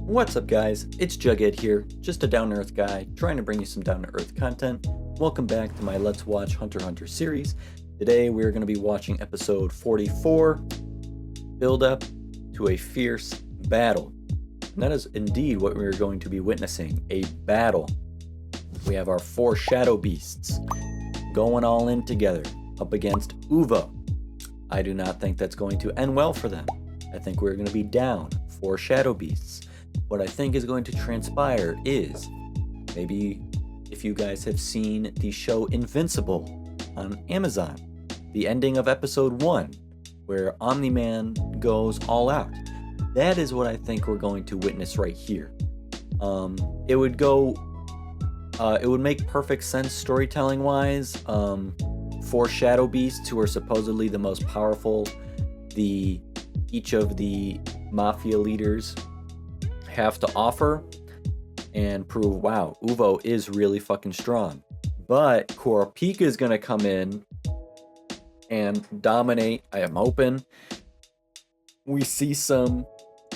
What's up guys, it's Jughead here, just a down-to-earth guy trying to bring you some down-to-earth content. Welcome back to my Let's Watch Hunter x Hunter series. Today we're going to be watching episode 44, Buildup to a Fierce Battle. And that is indeed what we're going to be witnessing, a battle. We have our four shadow beasts going all in together up against Uvo. I do not think that's going to end well for them. I think we're going to be down 4 shadow beasts. What I think is going to transpire is, maybe if you guys have seen the show Invincible on Amazon, the ending of episode 1, where Omni-Man goes all out. That is what I think we're going to witness right here. It would make perfect sense storytelling wise. 4 shadow beasts who are supposedly the most powerful, each of the mafia leaders have to offer and prove, wow, Uvo is really fucking strong. But Kurapika is going to come in and dominate. I am hoping we see some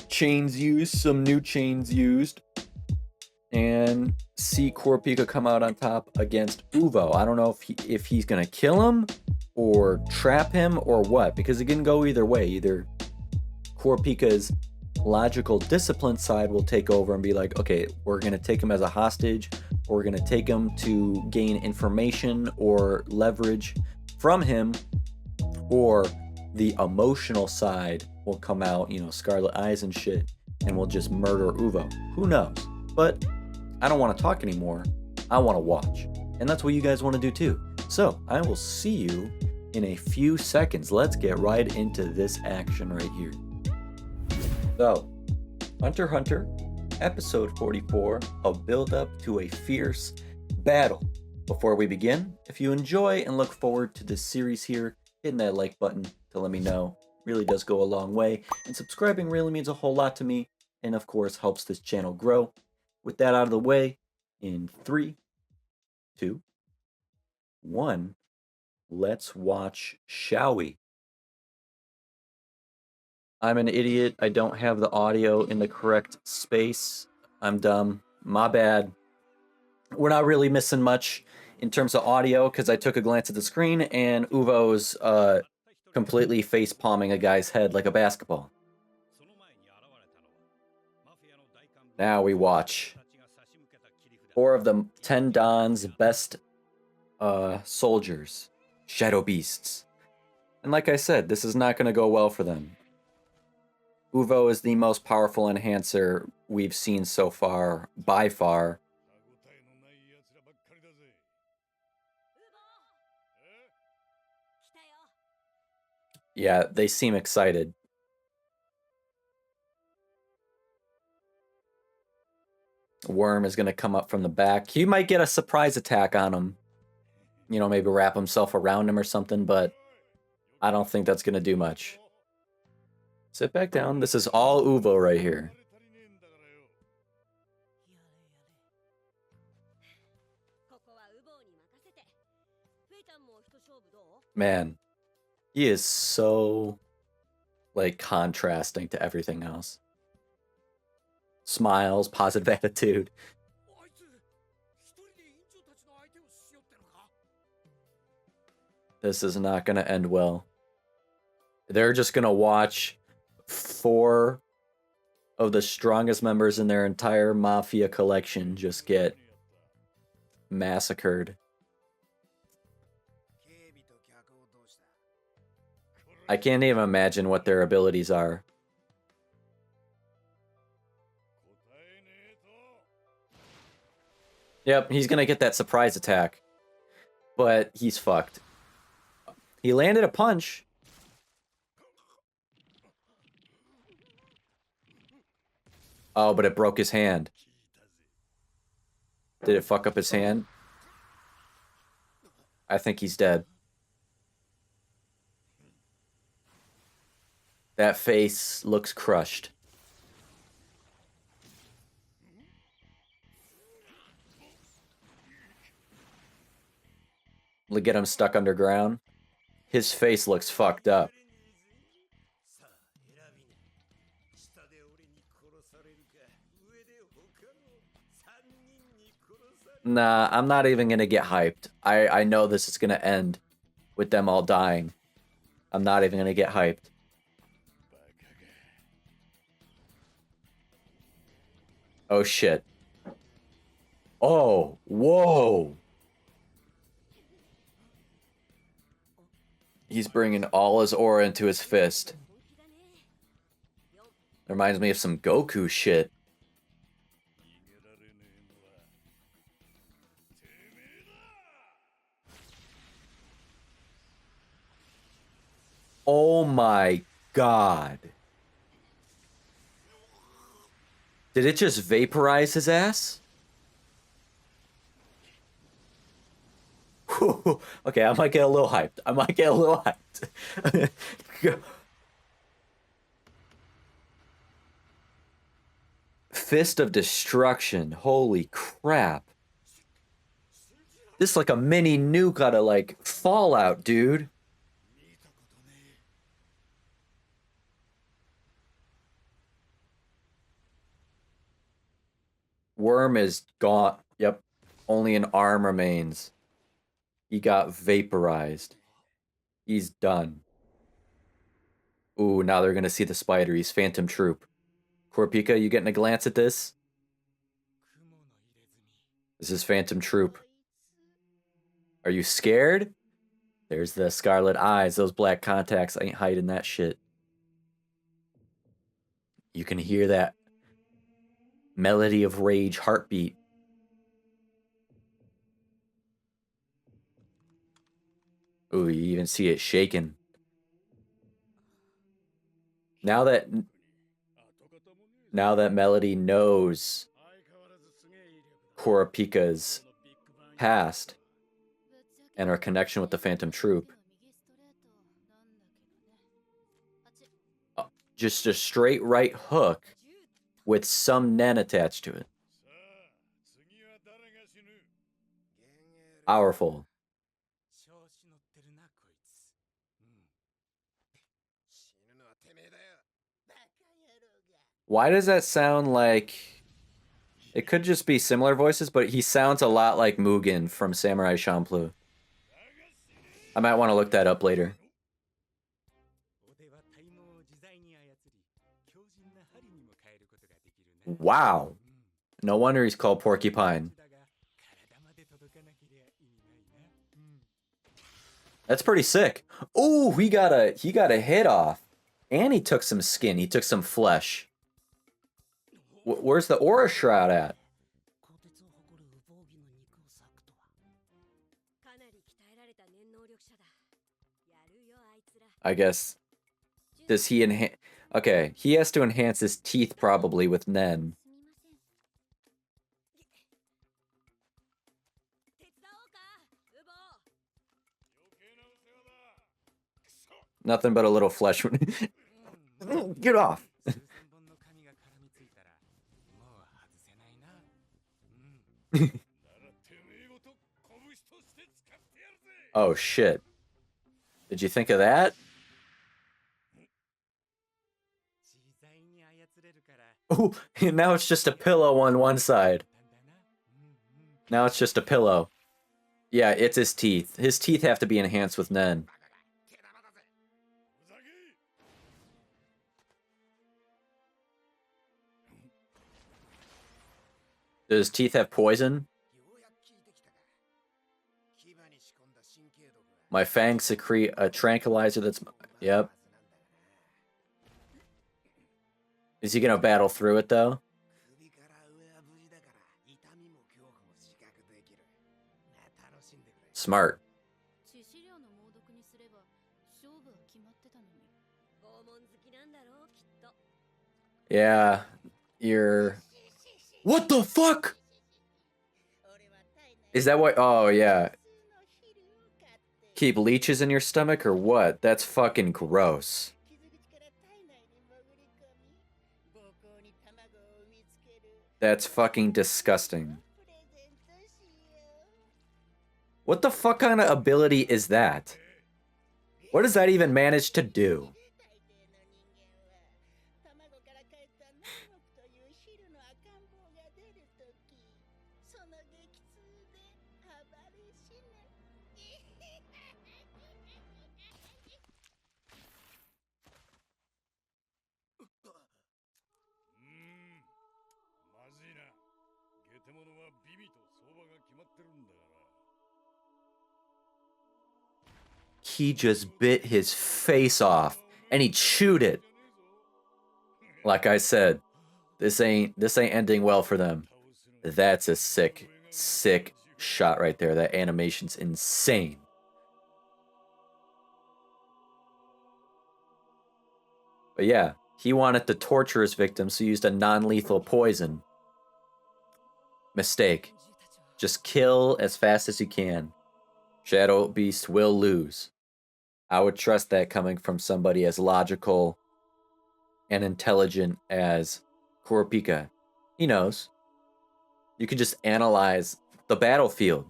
chains used, some new chains used, and see Kurapika come out on top against Uvo. I don't know if he's going to kill him or trap him or what, because it can go either way. Either Kurapika's logical discipline side will take over and be like, okay, we're going to take him as a hostage, or we're going to take him to gain information or leverage from him, or the emotional side will come out, scarlet eyes and shit, and will just murder Uvo. Who knows? But I don't want to talk anymore. I want to watch. And that's what you guys want to do too. So I will see you in a few seconds. Let's get right into this action right here. So, Hunter x Hunter, episode 44, a build-up to a fierce battle. Before we begin, if you enjoy and look forward to this series here, hitting that like button to let me know really does go a long way, and subscribing really means a whole lot to me, and of course helps this channel grow. With that out of the way, in 3, 2, 1, let's watch, shall we? I'm an idiot. I don't have the audio in the correct space. I'm dumb. My bad. We're not really missing much in terms of audio because I took a glance at the screen and Uvo's completely face palming a guy's head like a basketball. Now we watch 4 of the 10 Don's best soldiers, shadow beasts. And like I said, this is not going to go well for them. Uvo is the most powerful enhancer we've seen so far, by far. Yeah, they seem excited. Worm is going to come up from the back. He might get a surprise attack on him. Maybe wrap himself around him or something, but I don't think that's going to do much. Sit back down. This is all Uvo right here. Man, he is so, contrasting to everything else. Smiles, positive attitude. This is not going to end well. They're just going to watch 4 of the strongest members in their entire mafia collection just get massacred. I can't even imagine what their abilities are. Yep, he's gonna get that surprise attack. But he's fucked. He landed a punch. Oh, but it broke his hand. Did it fuck up his hand? I think he's dead. That face looks crushed. Look at him stuck underground. His face looks fucked up. Nah, I'm not even gonna get hyped. I know this is gonna end with them all dying. I'm not even gonna get hyped. Oh shit. Oh, whoa. He's bringing all his aura into his fist. Reminds me of some Goku shit. Oh my god. Did it just vaporize his ass? Okay, I might get a little hyped. I might get a little hyped. Fist of Destruction. Holy crap. This is like a mini nuke out of like Fallout, dude. Worm is gone. Yep. Only an arm remains. He got vaporized. He's done. Ooh, now they're gonna see the spider. He's Phantom Troupe. Kurapika, you getting a glance at this? This is Phantom Troupe. Are you scared? There's the scarlet eyes. Those black contacts ain't hiding that shit. You can hear that melody of rage heartbeat. Ooh, you even see it shaking. Now that Melody knows Kurapika's past and her connection with the Phantom Troupe, just a straight right hook with some Nen attached to it. Powerful. Why does that sound like... It could just be similar voices, but he sounds a lot like Mugen from Samurai Champloo. I might want to look that up later. Wow. No wonder he's called Porcupine. That's pretty sick. Ooh, he got a hit off. And he took some skin. He took some flesh. Where's the aura shroud at? I guess. Does he enhance? Okay, he has to enhance his teeth probably with Nen. Nothing but a little flesh. Get off. Oh shit. Did you think of that? Oh, now it's just a pillow on one side. Now it's just a pillow. Yeah, it's his teeth. His teeth have to be enhanced with Nen. Does his teeth have poison? My fangs secrete a tranquilizer that's... Yep. Is he gonna battle through it, though? Smart. Yeah, you're... What the fuck? Is that what... Oh, yeah. Keep leeches in your stomach or what? That's fucking gross. That's fucking disgusting. What the fuck kind of ability is that? What does that even manage to do? He just bit his face off and he chewed it. Like I said, this ain't ending well for them. That's a sick shot right there. That animation's insane. But yeah, he wanted to torture his victim, so he used a non-lethal poison. Mistake. Just kill as fast as you can. Shadow Beast will lose. I would trust that coming from somebody as logical and intelligent as Kurapika. He knows. You can just analyze the battlefield.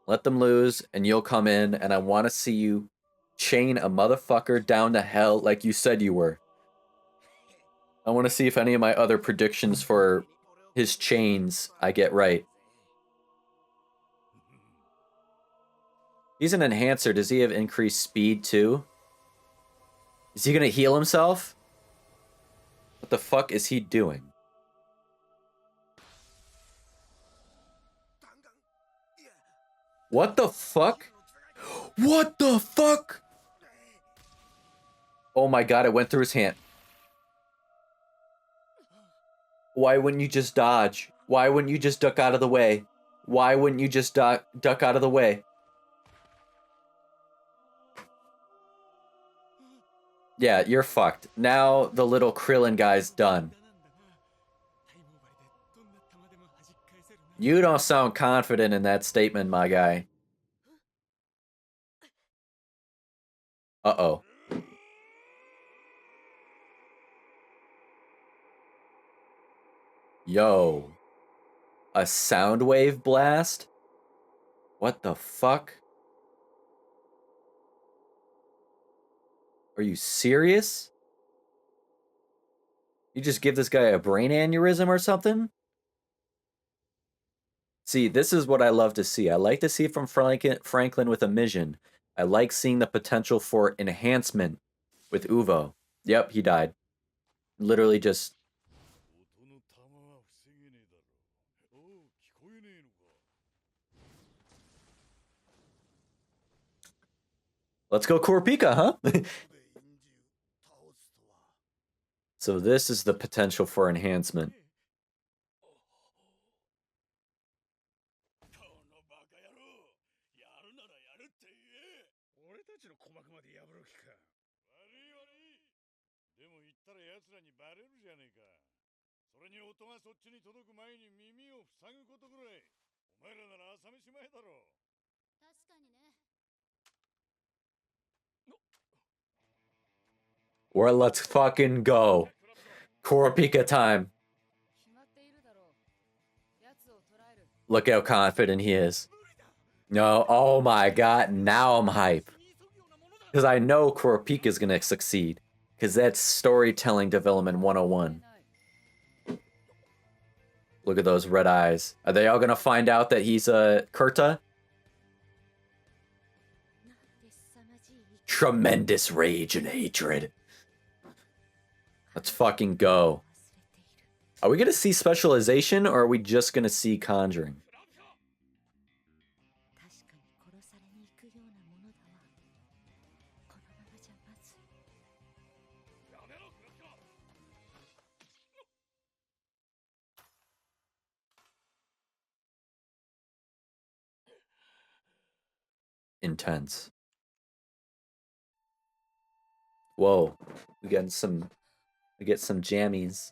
Let them lose, and you'll come in, and I want to see you chain a motherfucker down to hell like you said you were. I want to see if any of my other predictions for his chains I get right. He's an enhancer. Does he have increased speed too? Is he going to heal himself? What the fuck is he doing? What the fuck? What the fuck? Oh my god, it went through his hand. Why wouldn't you just dodge? Why wouldn't you just duck out of the way? Why wouldn't you just duck out of the way? Yeah, you're fucked. Now the little Krillin guy's done. You don't sound confident in that statement, my guy. Uh-oh. Yo. A sound wave blast? What the fuck? Are you serious? You just give this guy a brain aneurysm or something? See, this is what I love to see. I like to see from Franklin with a mission. I like seeing the potential for enhancement with Uvo. Yep, he died. Literally just... Let's go Kurapika, huh? So this is the potential for enhancement. Or let's fucking go. Kurapika time. Look how confident he is. No, oh my god, now I'm hype. Because I know Kurapika is going to succeed. Because that's storytelling development 101. Look at those red eyes. Are they all going to find out that he's a Kurta? Tremendous rage and hatred. Let's fucking go. Are we going to see specialization or are we just going to see conjuring? Intense. Whoa. We get some jammies.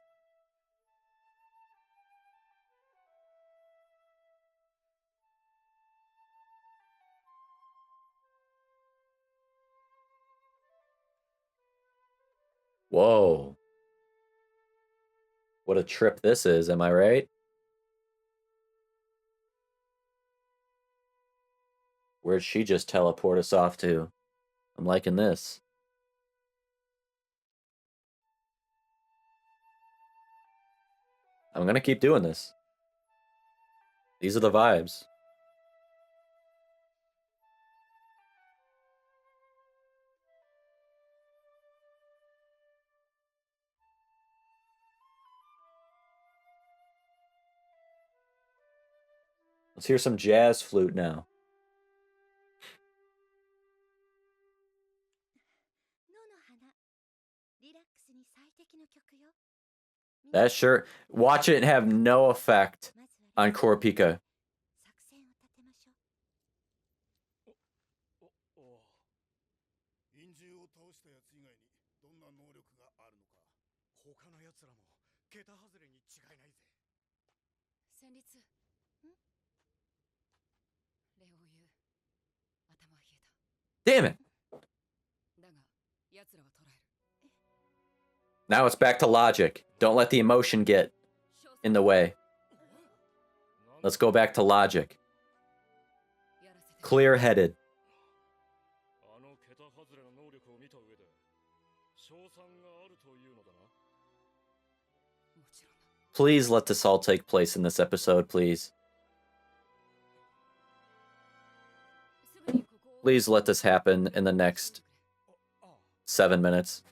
Whoa. What a trip this is, am I right? Where'd she just teleport us off to? I'm liking this. I'm gonna keep doing this. These are the vibes. Let's hear some jazz flute now. That sure. Watch it have no effect on Kurapika. Damn it. Now it's back to logic. Don't let the emotion get in the way. Let's go back to logic. Clear-headed. Please let this all take place in this episode, please. Please let this happen in the next 7 minutes.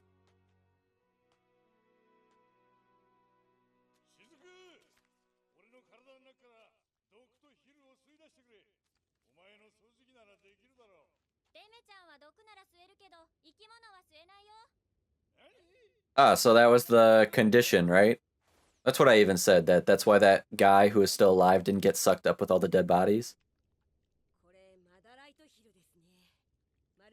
Ah, so that was the condition, right? That's what I even said, that's why that guy who is still alive didn't get sucked up with all the dead bodies.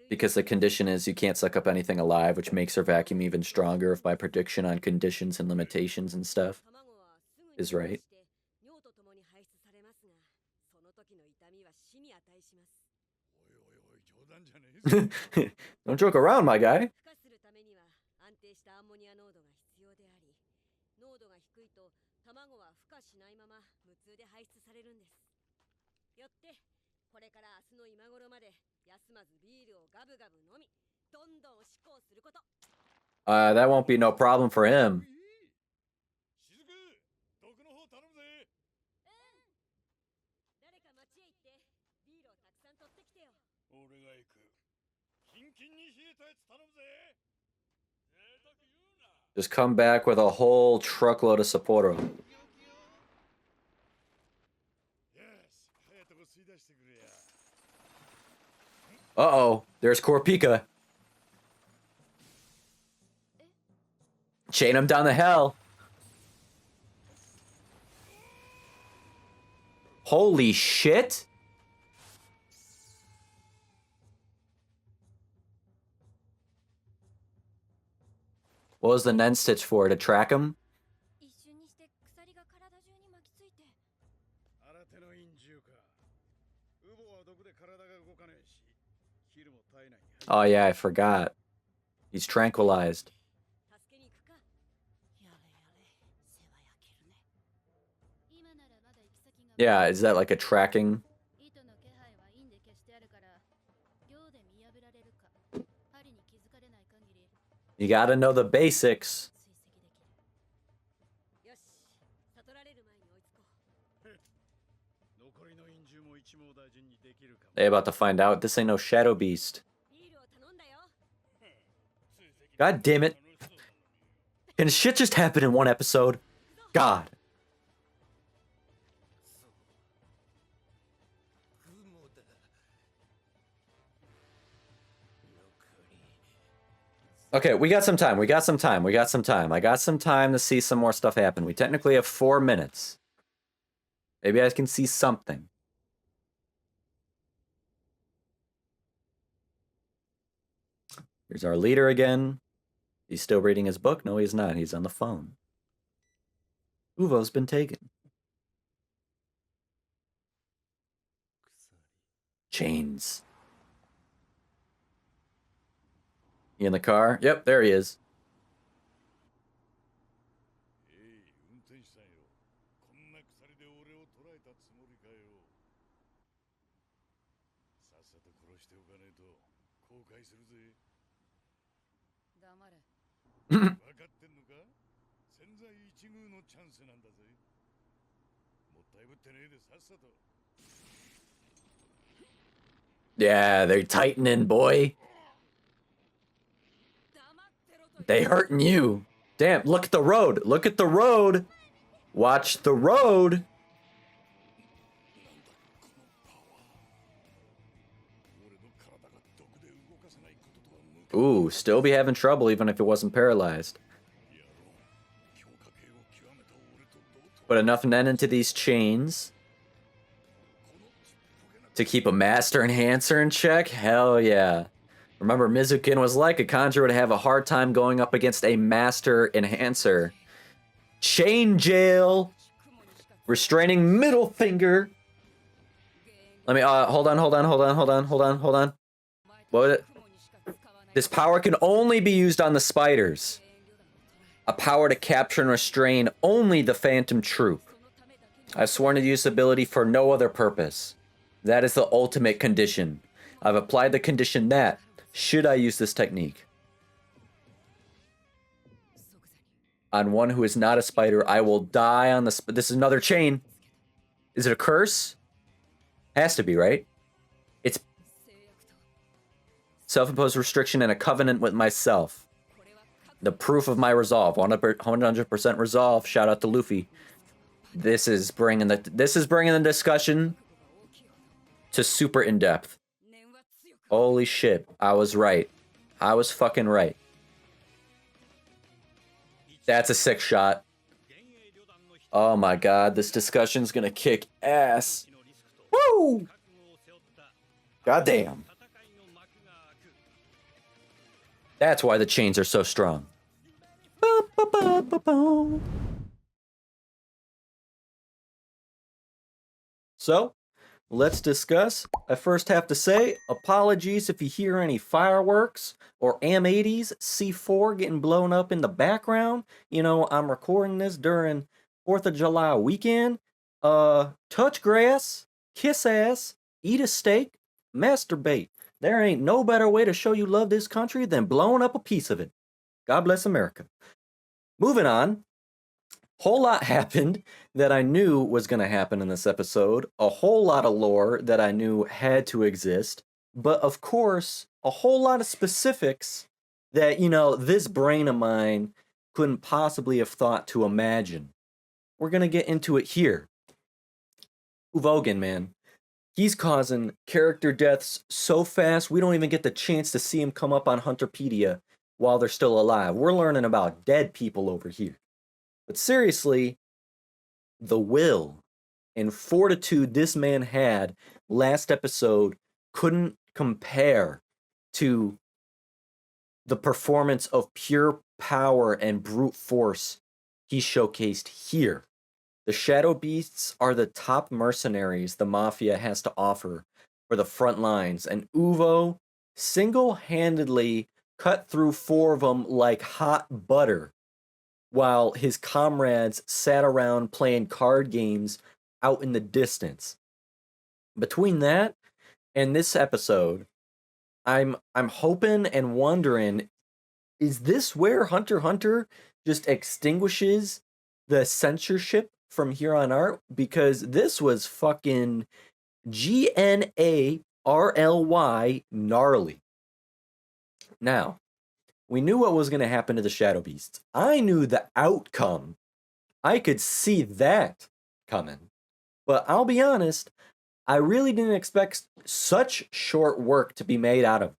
Because the condition is you can't suck up anything alive, which makes her vacuum even stronger if my prediction on conditions and limitations and stuff is right. Don't joke around, my guy. That won't be no problem for him. Just come back with a whole truckload of Sapporo. Uh-oh, there's Kurapika. Chain him down the hell. Holy shit. What was the Nen stitch for? To track him? Oh yeah, I forgot. He's tranquilized. Yeah, is that like a tracking? You gotta know the basics. They about to find out this ain't no shadow beast. God damn it. Can shit just happen in one episode? God. Okay, we got some time. I got some time to see some more stuff happen. We technically have 4 minutes. Maybe I can see something. Here's our leader again. He's still reading his book? No, he's not. He's on the phone. Uvo's been taken. Chains. He in the car? Yep, there he is. Yeah, they're tightening, boy. They hurting you. Damn, look at the road. Look at the road. Watch the road. Ooh, still be having trouble even if it wasn't paralyzed. Put enough Nen into these chains to keep a Master Enhancer in check? Hell yeah. Remember, Mizukin was like a conjurer would have a hard time going up against a Master Enhancer. Chain jail! Restraining middle finger! Let me, hold on. What was it? This power can only be used on the spiders. A power to capture and restrain only the Phantom Troupe. I've sworn to use the ability for no other purpose. That is the ultimate condition. I've applied the condition that, should I use this technique on one who is not a spider, I will die on the... This is another chain. Is it a curse? Has to be, right? It's self-imposed restriction and a covenant with myself. The proof of my resolve. 100% resolve. Shout out to Luffy. This is bringing the discussion to super in-depth. Holy shit. I was right. I was fucking right. That's a sick shot. Oh my god, this discussion's gonna kick ass. Woo! Goddamn. That's why the chains are so strong. So, let's discuss. I first have to say, apologies if you hear any fireworks or AM80s C4 getting blown up in the background. You know, I'm recording this during 4th of July weekend. Touch grass, kiss ass, eat a steak, masturbate. There ain't no better way to show you love this country than blowing up a piece of it. God bless America. Moving on. Whole lot happened that I knew was going to happen in this episode. A whole lot of lore that I knew had to exist. But of course, a whole lot of specifics that, you know, this brain of mine couldn't possibly have thought to imagine. We're going to get into it here. Uvogin, man. He's causing character deaths so fast, we don't even get the chance to see him come up on Hunterpedia while they're still alive. We're learning about dead people over here. But seriously, the will and fortitude this man had last episode couldn't compare to the performance of pure power and brute force he showcased here. The Shadow Beasts are the top mercenaries the Mafia has to offer for the front lines, and Uvo single-handedly cut through 4 of them like hot butter, while his comrades sat around playing card games out in the distance. Between that and this episode, I'm hoping and wondering, is this where Hunter x Hunter just extinguishes the censorship from here on out? Because this was fucking GNARLY gnarly. Now, we knew what was going to happen to the Shadow Beasts. I knew the outcome. I could see that coming. But I'll be honest, I really didn't expect such short work to be made out of them.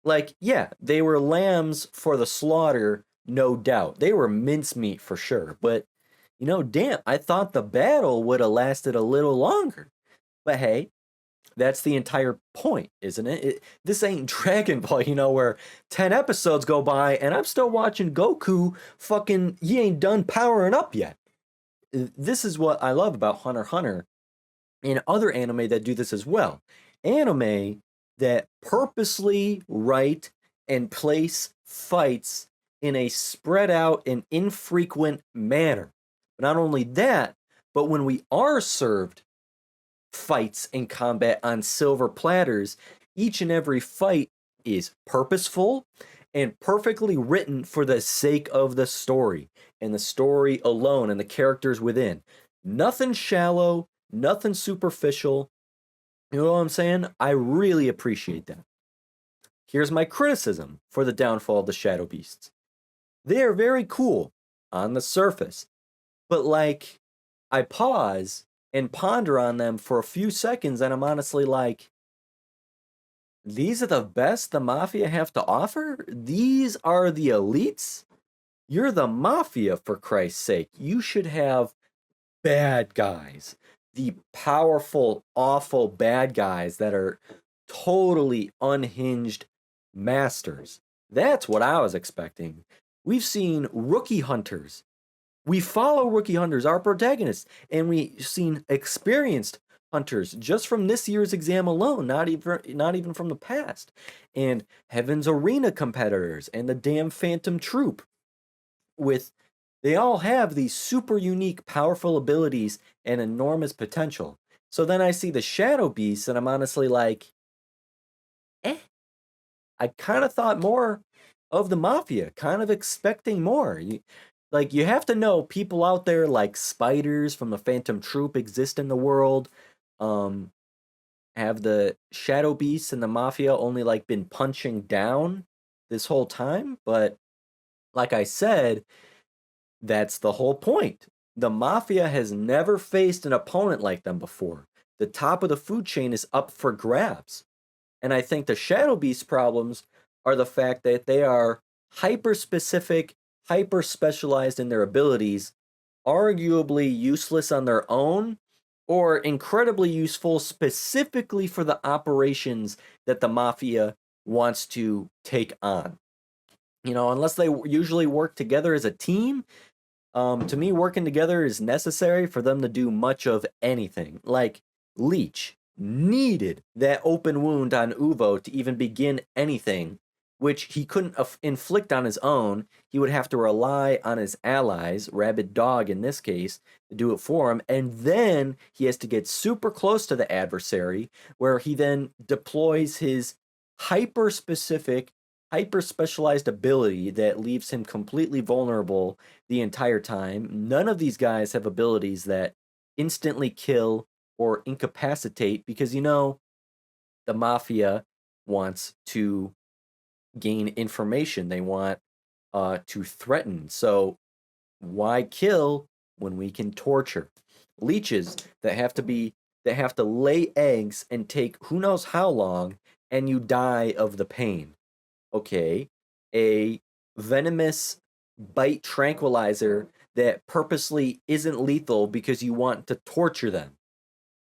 Like, yeah, they were lambs for the slaughter, no doubt. They were mincemeat for sure. But, you know, damn, I thought the battle would have lasted a little longer. But hey, that's the entire point, isn't it? This ain't Dragon Ball, you know, where 10 episodes go by and I'm still watching Goku fucking, he ain't done powering up yet. This is what I love about Hunter x Hunter and other anime that do this as well. Anime that purposely write and place fights in a spread out and infrequent manner. But not only that, but when we are served fights and combat on silver platters, each and every fight is purposeful and perfectly written for the sake of the story and the story alone and the characters within. Nothing shallow, nothing superficial. You know what I'm saying? I really appreciate that. Here's my criticism for the downfall of the Shadow Beasts. They are very cool on the surface, but like, I pause and ponder on them for a few seconds and I'm honestly like, These are the best the Mafia have to offer? These are the elites? You're the Mafia, for Christ's sake. You should have bad guys. The powerful, awful bad guys that are totally unhinged masters. That's what I was expecting. We've seen rookie hunters. We follow rookie hunters, our protagonists, and we've seen experienced hunters just from this year's exam alone, not even from the past. And Heaven's Arena competitors and the damn Phantom Troupe with they all have these super unique, powerful abilities and enormous potential. So then I see the Shadow Beasts, and I'm honestly like, eh. I kind of thought more of the Mafia, kind of expecting more. You have to know people out there like spiders from the Phantom Troupe exist in the world. Um, have the Shadow Beasts and the Mafia only like been punching down this whole time? But like I said, that's the whole point. The Mafia has never faced an opponent like them before. The top of the food chain is up for grabs. And I think the Shadow Beast problems are the fact that they are hyper specific, hyper specialized in their abilities, arguably useless on their own, or incredibly useful specifically for the operations that the Mafia wants to take on. Unless they usually work together as a team, to me, working together is necessary for them to do much of anything. Like Leech needed that open wound on Uvo to even begin anything, which he couldn't inflict on his own. He would have to rely on his allies, Rabid Dog in this case, to do it for him. And then he has to get super close to the adversary, where he then deploys his hyper specific, hyper specialized ability that leaves him completely vulnerable the entire time. None of these guys have abilities that instantly kill or incapacitate because, the Mafia wants to gain information. They want to threaten. So why kill when we can torture? Leeches that have to lay eggs and take who knows how long, and you die of the pain. Okay, a venomous bite tranquilizer that purposely isn't lethal because you want to torture them.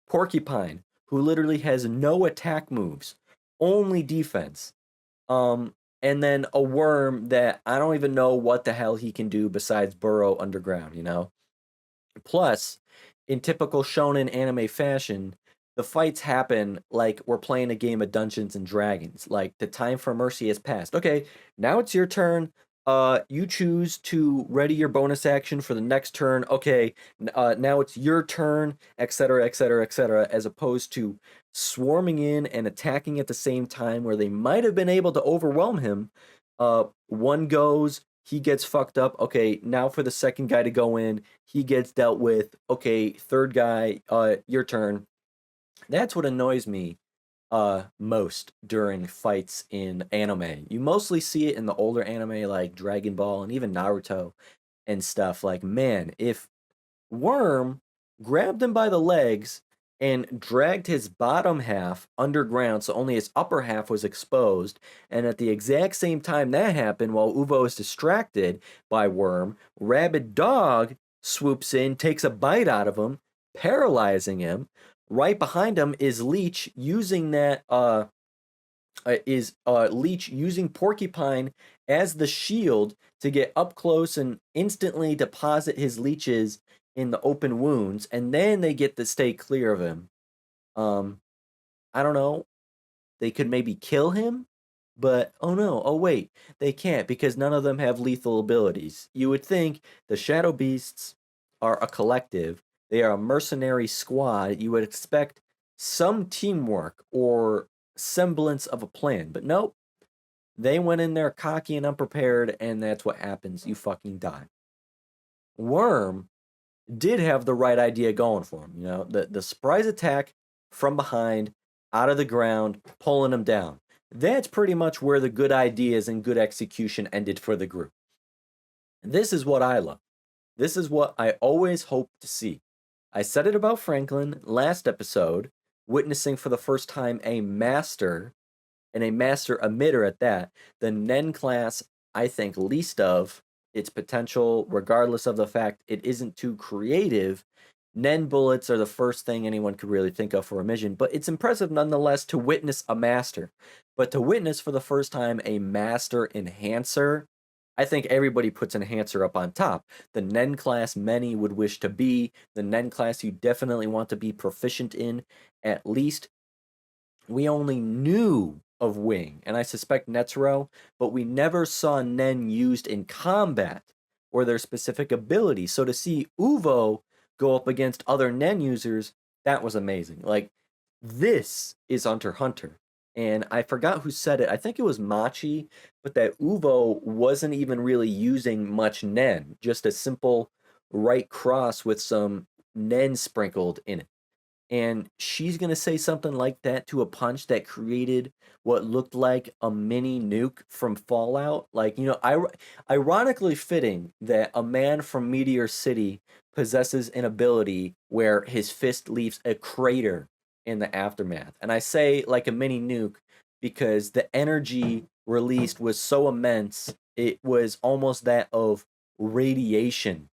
Porcupine, who literally has no attack moves, only defense. And then a worm that I don't even know what the hell he can do besides burrow underground. Plus, in typical shonen anime fashion, the fights happen like we're playing a game of Dungeons and Dragons. Like the time for mercy has passed. Okay, now it's your turn. You choose to ready your bonus action for the next turn. Okay, now it's your turn, etc., etc., etc. As opposed to swarming in and attacking at the same time, where they might have been able to overwhelm him. One goes, he gets fucked up. Okay, now for the second guy to go in, he gets dealt with. Okay, third guy, your turn. That's what annoys me most during fights in anime. You mostly see it in the older anime like Dragon Ball and even Naruto and stuff. Like, man, if Worm grabbed him by the legs and dragged his bottom half underground so only his upper half was exposed, and at the exact same time that happened, while Uvo is distracted by Worm, Rabid Dog swoops in, takes a bite out of him, paralyzing him. Right behind him is Leech using Leech using Porcupine as the shield to get up close and instantly deposit his leeches in the open wounds, and then they get to stay clear of him. I don't know. They could maybe kill him, but oh no, oh wait, they can't because none of them have lethal abilities. You would think the Shadow Beasts are a collective, they are a mercenary squad. You would expect some teamwork or semblance of a plan, but nope. They went in there cocky and unprepared, and that's what happens. You fucking die. Worm did have the right idea going for him. The surprise attack from behind, out of the ground, pulling him down. That's pretty much where the good ideas and good execution ended for the group. This is what I love. This is what I always hope to see. I said it about Franklin last episode, witnessing for the first time a master and a master emitter at that. The Nen class, I think, least of its potential, regardless of the fact it isn't too creative. Nen bullets are the first thing anyone could really think of for a mission, but it's impressive nonetheless to witness a master. But to witness for the first time a master enhancer, I think everybody puts enhancer up on top. The Nen class many would wish to be, the Nen class you definitely want to be proficient in, at least. We only knew of Wing, and I suspect Netero, but we never saw Nen used in combat or their specific abilities. So to see Uvo go up against other Nen users, that was amazing. Like, this is Hunter x Hunter. And I forgot who said it. I think it was Machi, but that Uvo wasn't even really using much Nen, just a simple right cross with some Nen sprinkled in it. And she's going to say something like that to a punch that created what looked like a mini nuke from Fallout. Like, ironically fitting that a man from Meteor City possesses an ability where his fist leaves a crater in the aftermath. And I say like a mini nuke because the energy released was so immense, it was almost that of radiation.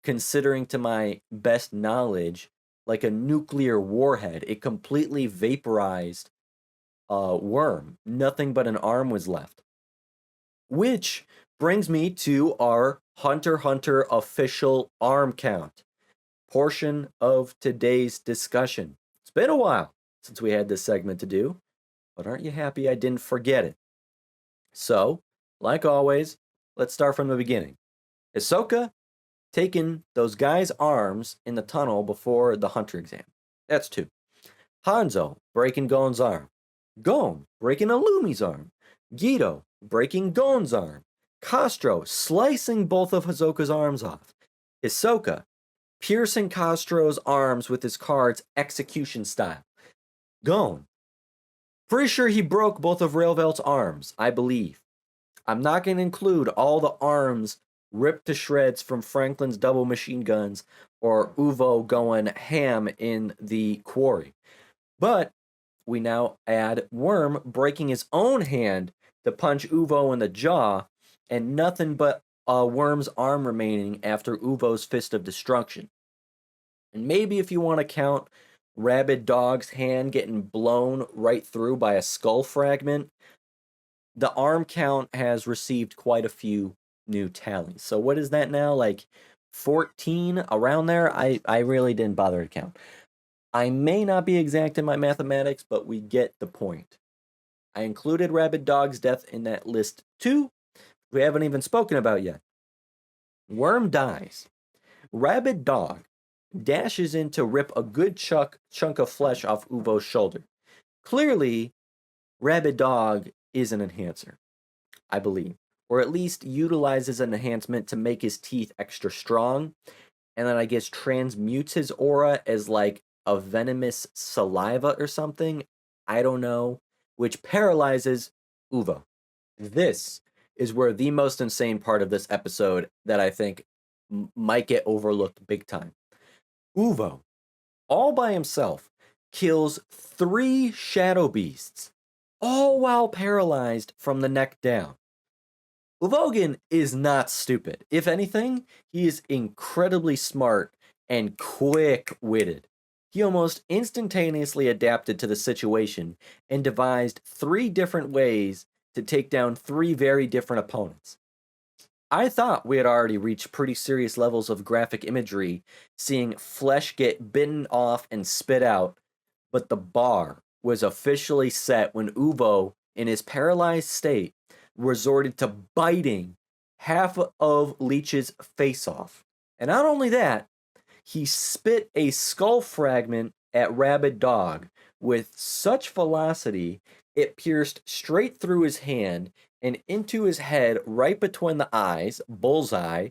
Considering to my best knowledge, like a nuclear warhead. It completely vaporized Worm. Nothing but an arm was left. Which brings me to our Hunter x Hunter official arm count portion of today's discussion. It's been a while since we had this segment to do, but aren't you happy I didn't forget it? So, like always, let's start from the beginning. Hisoka taking those guys' arms in the tunnel before the Hunter exam. That's 2. Hanzo breaking Gon's arm. Gon breaking Illumi's arm. Guido breaking Gon's arm. Castro slicing both of Hisoka's arms off. Hisoka piercing Castro's arms with his cards execution style. Gon. Pretty sure he broke both of Railvelt's arms, I believe. I'm not going to include all the arms ripped to shreds from Franklin's double machine guns or Uvo going ham in the quarry. But we now add Worm breaking his own hand to punch Uvo in the jaw, and nothing but Worm's arm remaining after Uvo's fist of destruction. And maybe if you want to count Rabid Dog's hand getting blown right through by a skull fragment, the arm count has received quite a few new tallies. So what is that now? Like 14 around there? I really didn't bother to count. I may not be exact in my mathematics, but we get the point. I included Rabid Dog's death in that list too. We haven't even spoken about yet. Worm dies. Rabid Dog dashes in to rip a good chunk of flesh off Uvo's shoulder. Clearly, Rabid Dog is an enhancer, I believe, or at least utilizes an enhancement to make his teeth extra strong, and then I guess transmutes his aura as like a venomous saliva or something, I don't know, which paralyzes Uvo. This is where the most insane part of this episode that I think might get overlooked big time. Uvo, all by himself, kills 3 shadow beasts, all while paralyzed from the neck down. Uvogin is not stupid. If anything, he is incredibly smart and quick-witted. He almost instantaneously adapted to the situation and devised 3 different ways to take down 3 very different opponents. I thought we had already reached pretty serious levels of graphic imagery, seeing flesh get bitten off and spit out, but the bar was officially set when Uvo, in his paralyzed state, resorted to biting half of Leech's face off. And not only that, he spit a skull fragment at Rabid Dog with such velocity it pierced straight through his hand and into his head right between the eyes, bullseye.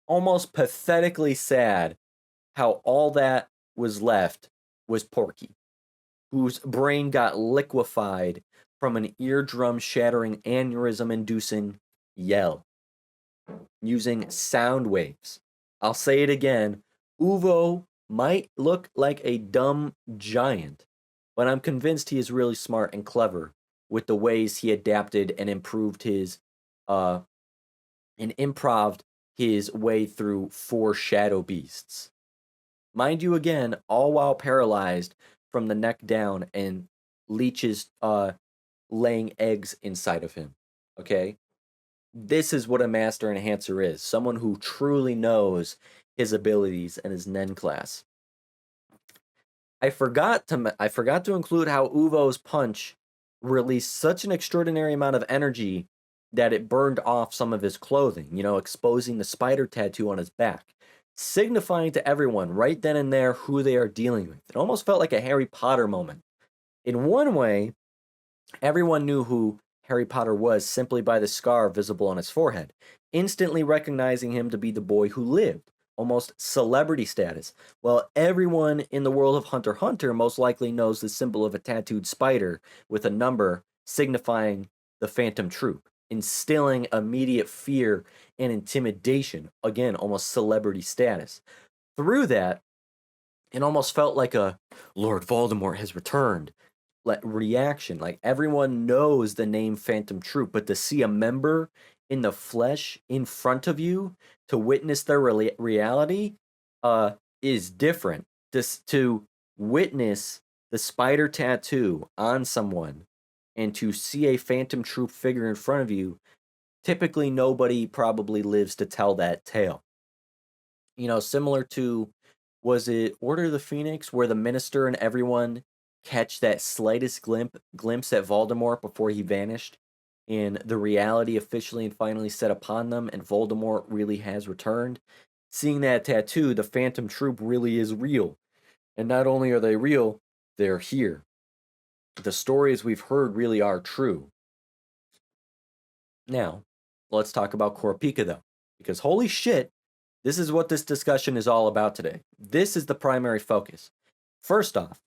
Almost pathetically sad how all that was left was Porky, whose brain got liquefied from an eardrum shattering aneurysm inducing yell using sound waves. I'll say it again, Uvo might look like a dumb giant, but I'm convinced he is really smart and clever with the ways he adapted and improved his uh and improved his way through 4 shadow beasts. Mind you, again, all while paralyzed from the neck down and leeches laying eggs inside of him. Okay? This is what a master enhancer is, someone who truly knows his abilities and his Nen class. I forgot to include how Uvo's punch released such an extraordinary amount of energy that it burned off some of his clothing, exposing the spider tattoo on his back, signifying to everyone right then and there who they are dealing with. It almost felt like a Harry Potter moment. In one way, everyone knew who Harry Potter was simply by the scar visible on his forehead, instantly recognizing him to be the boy who lived, almost celebrity status. While everyone in the world of Hunter x Hunter most likely knows the symbol of a tattooed spider with a number signifying the Phantom Troupe, instilling immediate fear and intimidation, again, almost celebrity status. Through that, it almost felt like a Lord Voldemort has returned reaction. Like everyone knows the name Phantom Troupe, but to see a member in the flesh in front of you to witness their reality is different. To witness the spider tattoo on someone and to see a Phantom Troupe figure in front of you, typically nobody probably lives to tell that tale. Similar to, was it Order of the Phoenix, where the minister and everyone catch that slightest glimpse at Voldemort before he vanished, and the reality officially and finally set upon them, and Voldemort really has returned? Seeing that tattoo, the Phantom Troupe really is real. And not only are they real, they're here. The stories we've heard really are true. Now, let's talk about Kurapika, though, because holy shit, this is what this discussion is all about today. This is the primary focus. First off,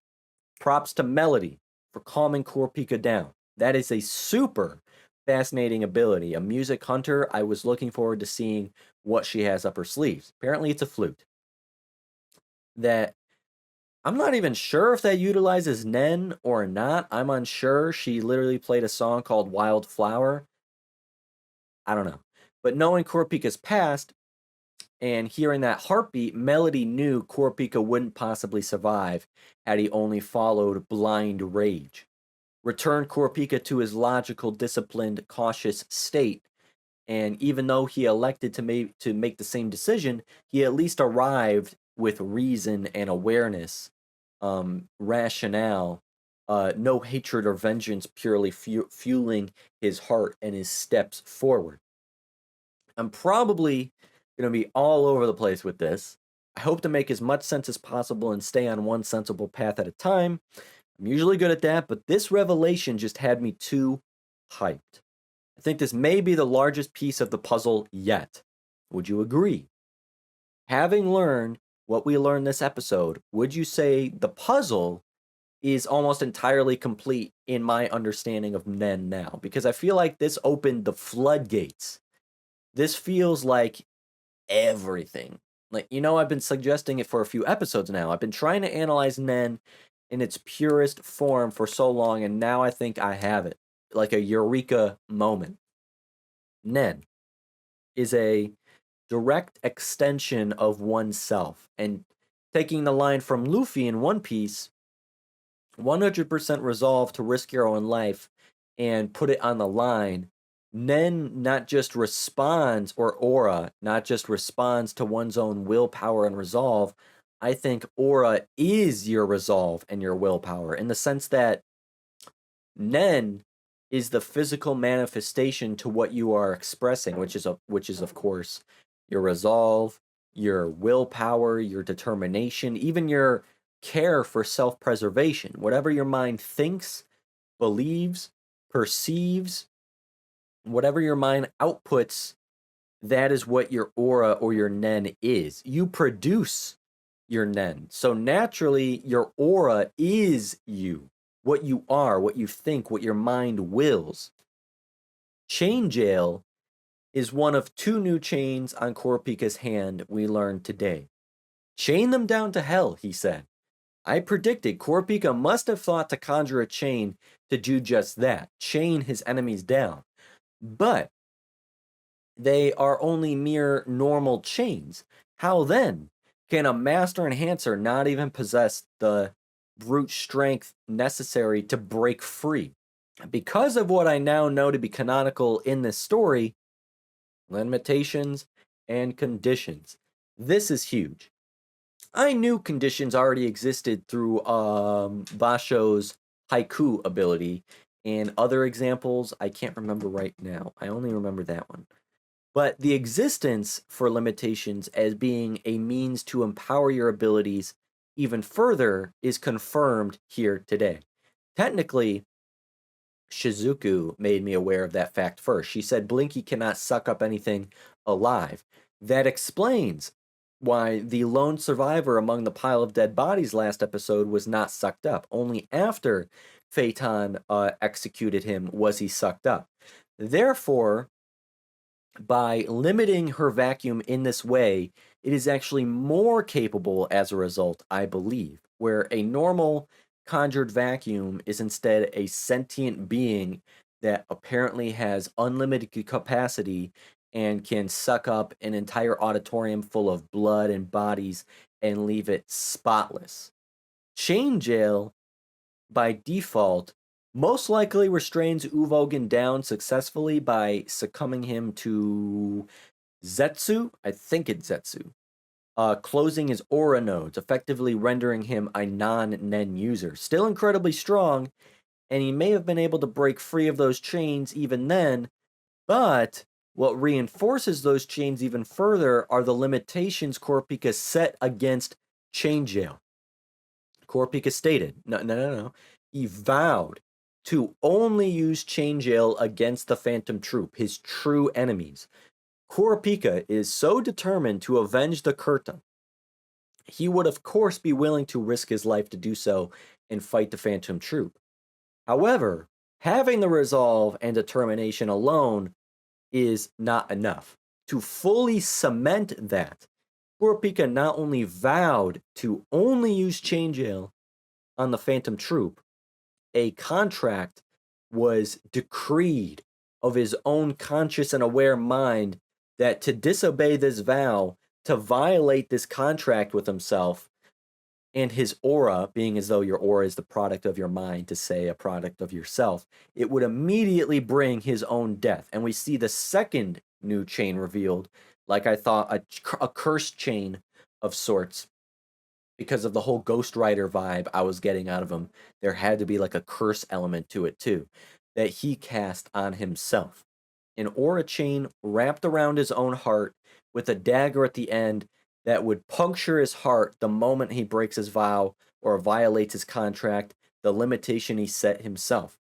props to Melody for calming Kurapika down. That is a super fascinating ability. A music hunter, I was looking forward to seeing what she has up her sleeves. Apparently it's a flute. That I'm not even sure if that utilizes Nen or not. I'm unsure. She literally played a song called Wildflower. I don't know. But knowing Kurapika's past and hearing that heartbeat, Melody knew Kurapika wouldn't possibly survive had he only followed blind rage. Returned Kurapika to his logical, disciplined, cautious state, and even though he elected to make the same decision, he at least arrived with reason and awareness, rationale, no hatred or vengeance purely fueling his heart and his steps forward. I'm probably going to be all over the place with this. I hope to make as much sense as possible and stay on one sensible path at a time. I'm usually good at that, but this revelation just had me too hyped. I think this may be the largest piece of the puzzle yet. Would you agree? Having learned what we learned this episode, would you say the puzzle is almost entirely complete in my understanding of Nen now? Because I feel like this opened the floodgates. This feels like everything. Like, I've been suggesting it for a few episodes now. I've been trying to analyze Nen in its purest form for so long, and now I think I have it. Like a eureka moment. Nen is a direct extension of oneself. And taking the line from Luffy in One Piece, 100% resolve to risk your own life and put it on the line. Nen not just responds, or aura not just responds to one's own willpower and resolve. I think aura is your resolve and your willpower, in the sense that Nen is the physical manifestation to what you are expressing, which is of course your resolve, your willpower, your determination, even your care for self-preservation. Whatever your mind thinks, believes, perceives, whatever your mind outputs, that is what your aura or your Nen is. You produce your Nen. So naturally, your aura is you. What you are, what you think, what your mind wills. Chain Jail is one of 2 new chains on Kurapika's hand we learned today. Chain them down to hell, he said. I predicted Kurapika must have thought to conjure a chain to do just that, chain his enemies down. But they are only mere normal chains. How then can a master enhancer not even possess the brute strength necessary to break free? Because of what I now know to be canonical in this story, limitations and conditions. This is huge. I knew conditions already existed through Basho's haiku ability and other examples I can't remember right now. I only remember that one. But the existence for limitations as being a means to empower your abilities even further is confirmed here today. Technically, Shizuku made me aware of that fact first. She said Blinky cannot suck up anything alive. That explains why the lone survivor among the pile of dead bodies last episode was not sucked up. Only after Phaeton executed him was he sucked up. Therefore, by limiting her vacuum in this way, it is actually more capable as a result, I believe, where a normal conjured vacuum is instead a sentient being that apparently has unlimited capacity and can suck up an entire auditorium full of blood and bodies and leave it spotless. Chain jail, by default, most likely restrains Uvogin down successfully by succumbing him to Zetsu. I think it's Zetsu. Closing his aura nodes, effectively rendering him a non-Nen user. Still incredibly strong, and he may have been able to break free of those chains even then, but what reinforces those chains even further are the limitations Kurapika set against chain jail. Kurapika stated, no. He vowed to only use chain jail against the Phantom Troupe, his true enemies. Kurapika is so determined to avenge the Kurta, he would of course be willing to risk his life to do so and fight the Phantom Troupe. However, having the resolve and determination alone is not enough. To fully cement that, Kurapika not only vowed to only use chain jail on the Phantom Troupe, a contract was decreed of his own conscious and aware mind that to disobey this vow, to violate this contract with himself, and his aura, being as though your aura is the product of your mind, to say a product of yourself, it would immediately bring his own death. And we see the second new chain revealed, like I thought, a cursed chain of sorts, because of the whole Ghost Rider vibe I was getting out of him. There had to be like a curse element to it too, that he cast on himself. An aura chain wrapped around his own heart with a dagger at the end that would puncture his heart the moment he breaks his vow or violates his contract, the limitation he set himself.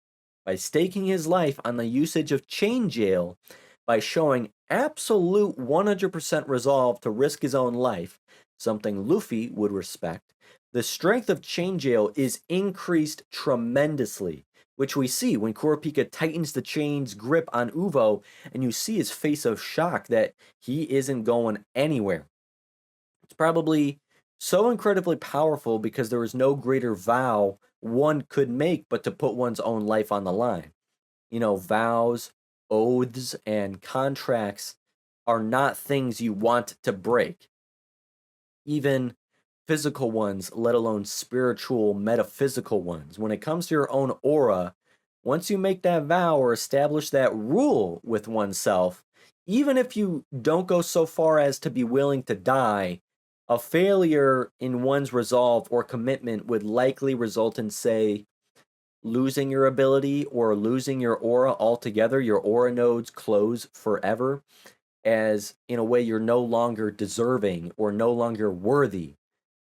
By staking his life on the usage of chain jail, by showing absolute 100% resolve to risk his own life, something Luffy would respect, the strength of chain jail is increased tremendously, which we see when Kurapika tightens the chain's grip on Uvo, and you see his face of shock that he isn't going anywhere. It's probably so incredibly powerful because there is no greater vow one could make but to put one's own life on the line. You know, vows, oaths, and contracts are not things you want to break. Even physical ones, let alone spiritual, metaphysical ones. When it comes to your own aura, once you make that vow or establish that rule with oneself, even if you don't go so far as to be willing to die, a failure in one's resolve or commitment would likely result in, say, losing your ability or losing your aura altogether. Your aura nodes close forever, as in a way you're no longer deserving or no longer worthy,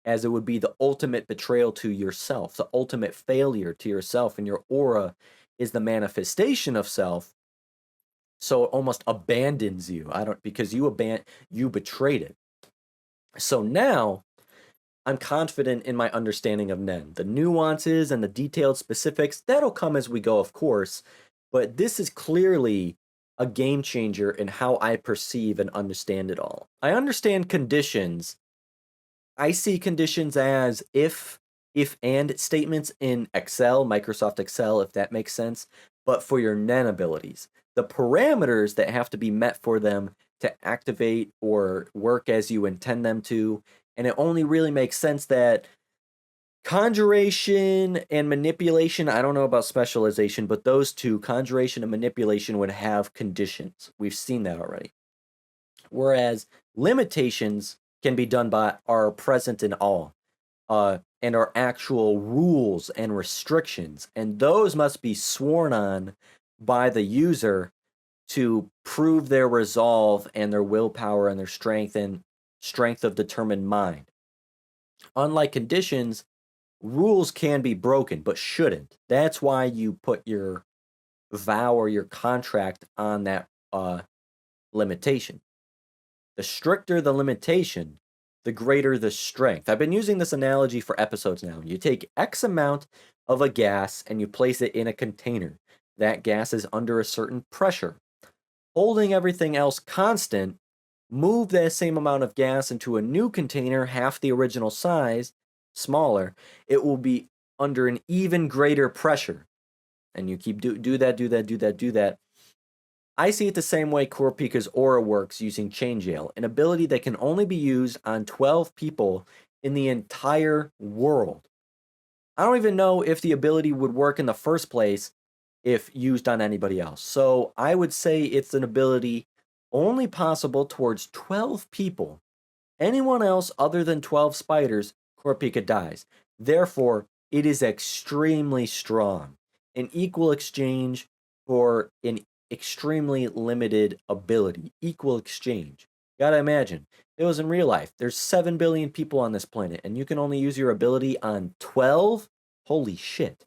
as it would be the ultimate betrayal to yourself, the ultimate failure to yourself, and your aura is the manifestation of self, so it almost abandons you. Because you betrayed it. So now I'm confident in my understanding of Nen. The nuances and the detailed specifics, that'll come as we go, of course, but this is clearly a game changer in how I perceive and understand it all. I understand conditions. I see conditions as if if and statements in Excel, Microsoft Excel, if that makes sense, but for your Nen abilities. The parameters that have to be met for them to activate or work as you intend them to, and it only really makes sense that conjuration and manipulation, I don't know about specialization, but those two, conjuration and manipulation, would have conditions. We've seen that already. Whereas limitations can be done by are present in all, and are actual rules and restrictions, and those must be sworn on by the user to prove their resolve and their willpower and their strength and strength of determined mind. Unlike conditions, rules can be broken but shouldn't. That's why you put your vow or your contract on that limitation. The stricter the limitation, the greater the strength. I've been using this analogy for episodes now. You take X amount of a gas and you place it in a container. That gas is under a certain pressure. Holding everything else constant, move that same amount of gas into a new container, half the original size, smaller, it will be under an even greater pressure. And you keep do that. I see it the same way Kurapika's aura works using Chain Jail, an ability that can only be used on 12 people in the entire world. I don't even know if the ability would work in the first place if used on anybody else. So I would say it's an ability only possible towards 12 people. Anyone else other than 12 spiders, Kurapika dies. Therefore, it is extremely strong. An equal exchange for an extremely limited ability. Equal exchange. Gotta imagine. It was in real life. There's 7 billion people on this planet, and you can only use your ability on 12? Holy shit.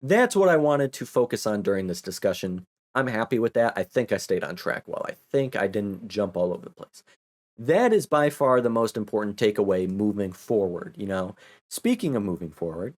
That's what I wanted to focus on during this discussion. I'm happy with that. I think I stayed on track well. I think I didn't jump all over the place. That is by far the most important takeaway moving forward, you know. Speaking of moving forward,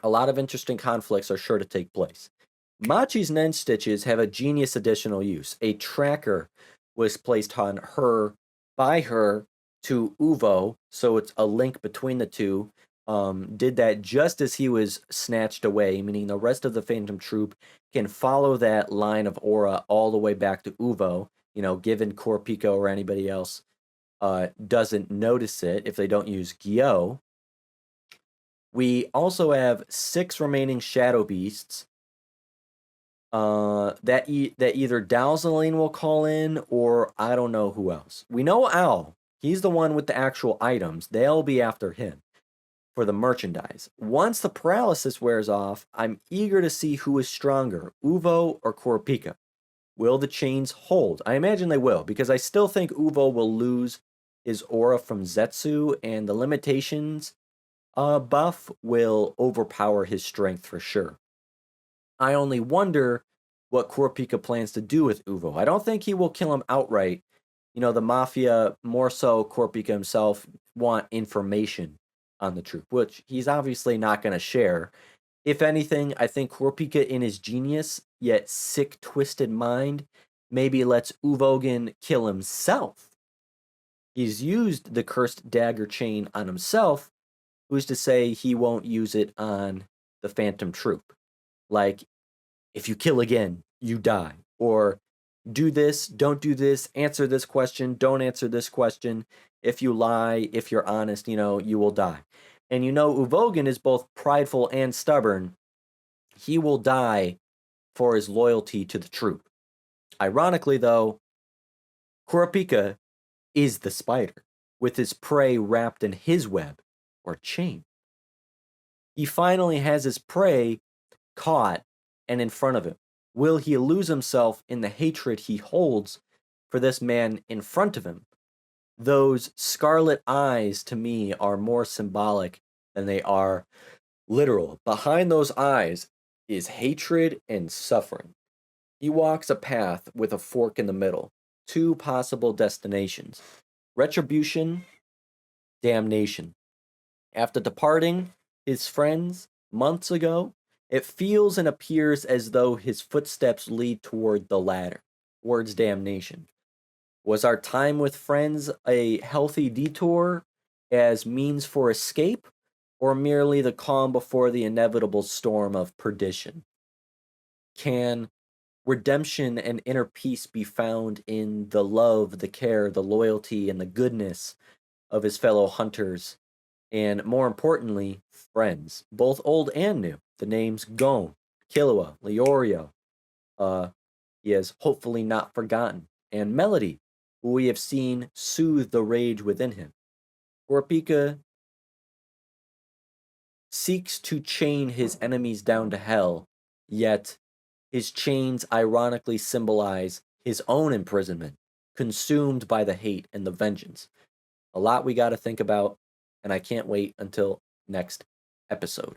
a lot of interesting conflicts are sure to take place. Machi's Nen stitches have a genius additional use. A tracker was placed on her by her to Uvo, so it's a link between the two. Did that just as he was snatched away, meaning the rest of the Phantom Troupe can follow that line of aura all the way back to Uvo, you know, given Kurapika or anybody else doesn't notice it if they don't use Gyo. We also have 6 remaining Shadow Beasts that either Dalzaline will call in or I don't know who else. We know Owl. He's the one with the actual items. They'll be after him for the merchandise. Once the paralysis wears off, I'm eager to see who is stronger, Uvo or Kurapika. Will the chains hold? I imagine they will, because I still think Uvo will lose his aura from Zetsu, and the limitations buff will overpower his strength for sure. I only wonder what Kurapika plans to do with Uvo. I don't think he will kill him outright. You know, the Mafia, more so Kurapika himself, want information on the troop, which he's obviously not going to share. If anything, I think Kurapika, in his genius, yet sick, twisted mind, maybe lets Uvogin kill himself. He's used the cursed dagger chain on himself. Who's to say he won't use it on the Phantom Troupe? Like, if you kill again, you die. Or do this, don't do this, answer this question, don't answer this question. If you lie, if you're honest, you know, you will die. And you know, Uvogin is both prideful and stubborn. He will die for his loyalty to the troop. Ironically, though, Kurapika is the spider, with his prey wrapped in his web or chain. He finally has his prey caught and in front of him. Will he lose himself in the hatred he holds for this man in front of him? Those scarlet eyes, to me, are more symbolic than they are literal. Behind those eyes is hatred and suffering. He walks a path with a fork in the middle, 2 possible destinations: retribution, damnation. After departing his friends months ago, it feels and appears as though his footsteps lead toward the latter, towards damnation. Was our time with friends a healthy detour, as means for escape or merely the calm before the inevitable storm of perdition? Can redemption and inner peace be found in the love, the care, the loyalty, and the goodness of his fellow hunters, and more importantly, friends, both old and new? The names Gon, Killua, Leorio, he has hopefully not forgotten, and Melody, who we have seen soothe the rage within him. Kurapika seeks to chain his enemies down to hell, yet his chains ironically symbolize his own imprisonment, consumed by the hate and the vengeance. A lot we got to think about, and I can't wait until next episode.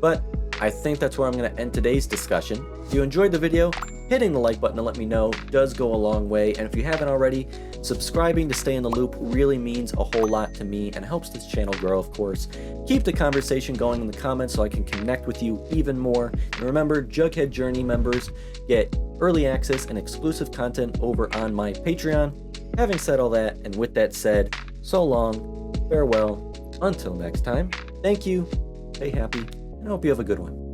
But I think that's where I'm going to end today's discussion. If you enjoyed the video, hitting the like button to let me know does go a long way. And if you haven't already, subscribing to stay in the loop really means a whole lot to me and helps this channel grow, of course. Keep the conversation going in the comments so I can connect with you even more. And remember, Jughead Journey members get early access and exclusive content over on my Patreon. Having said all that, and with that said, so long, farewell, until next time, thank you, stay happy, and I hope you have a good one.